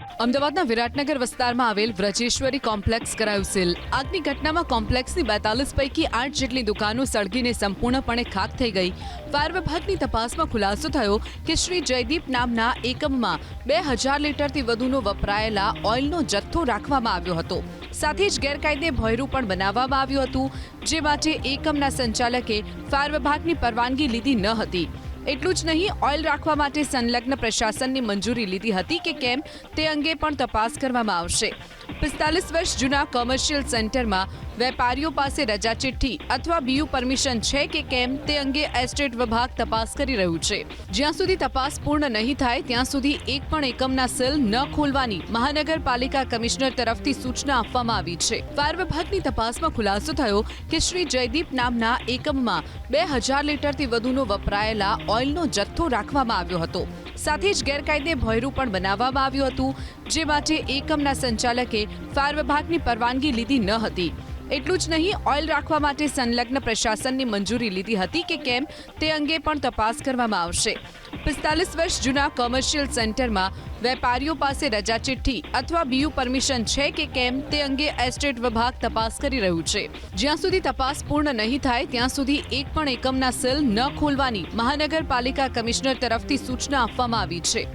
અમદાવાદના વિરાટનગર વિસ્તારમાં આવેલ વ્રજેશ્વરી કોમ્પ્લેક્સ કરાયું સીલ. આગની ઘટનામાં કોમ્પ્લેક્સની 42 પૈકી 8 જેટલી દુકાનો સળગીને સંપૂર્ણપણે ખાક થઈ ગઈ. ફાયર વિભાગની તપાસમાં ખુલાસો થયો કે શ્રી જયદીપ નામના એકમમાં 2000 લીટરથી વધુનો વપરાયેલા ઓઇલનો જથ્થો રાખવામાં આવ્યો હતો. સાથે જ ગેરકાયદે ભોંયરું પણ બનાવવામાં આવ્યું હતું, જે માટે એકમના સંચાલકે ફાયર વિભાગની પરવાનગી લીધી ન હતી. એટલું જ નહીં, ઓઇલ રાખવા માટે સંલગ્ન પ્રશાસનની મંજૂરી લીધી હતી કે કેમ તે અંગે પણ તપાસ કરવામાં આવશે. 45 વર્ષ જૂના કોમર્શિયલ સેન્ટરમાં વેપારીઓ પાસે રજા ચિઠ્ઠી અથવા બીયુ પરમિશન છે કે કેમ તે અંગે એસ્ટેટ વિભાગ તપાસ કરી રહ્યું છે. જ્યાં સુધી તપાસ પૂર્ણ નહીં થાય ત્યાં સુધી એક પણ એકમના સીલ ન ખોલવાની મહાનગરપાલિકા કમિશનર તરફથી સૂચના આપવામાં આવી છે. ફાયર વિભાગની તપાસમાં ખુલાસો થયો કે શ્રી જયદીપ નામના એકમમાં 2000 લીટરથી વધુનો વપરાયેલા ઓઇલનો જથ્થો રાખવામાં આવ્યો હતો. સાથે જ ગેરકાયદે ભોંયરું પણ બનાવવામાં આવ્યું હતું, જે માટે એકમના સંચાલકે ફાયર વિભાગની પરવાનગી લીધી ન હતી. એટલું જ નહીં, ઓઇલ રાખવા માટે સંલગ્ન પ્રશાસનની મંજૂરી લીધી હતી કે કેમ તે અંગે પણ તપાસ કરવામાં આવશે. 45 વર્ષ જૂના કોમર્શિયલ સેન્ટરમાં વેપારીઓ પાસે રજા ચિઠ્ઠી અથવા બીયુ પરમિશન છે કે કેમ તે અંગે એસ્ટેટ વિભાગ તપાસ કરી રહ્યું છે. જ્યાં સુધી તપાસ પૂર્ણ નહીં થાય ત્યાં સુધી એક પણ એકમના સીલ ન ખોલવાની મહાનગરપાલિકા કમિશનર તરફથી સૂચના આપવામાં આવી છે.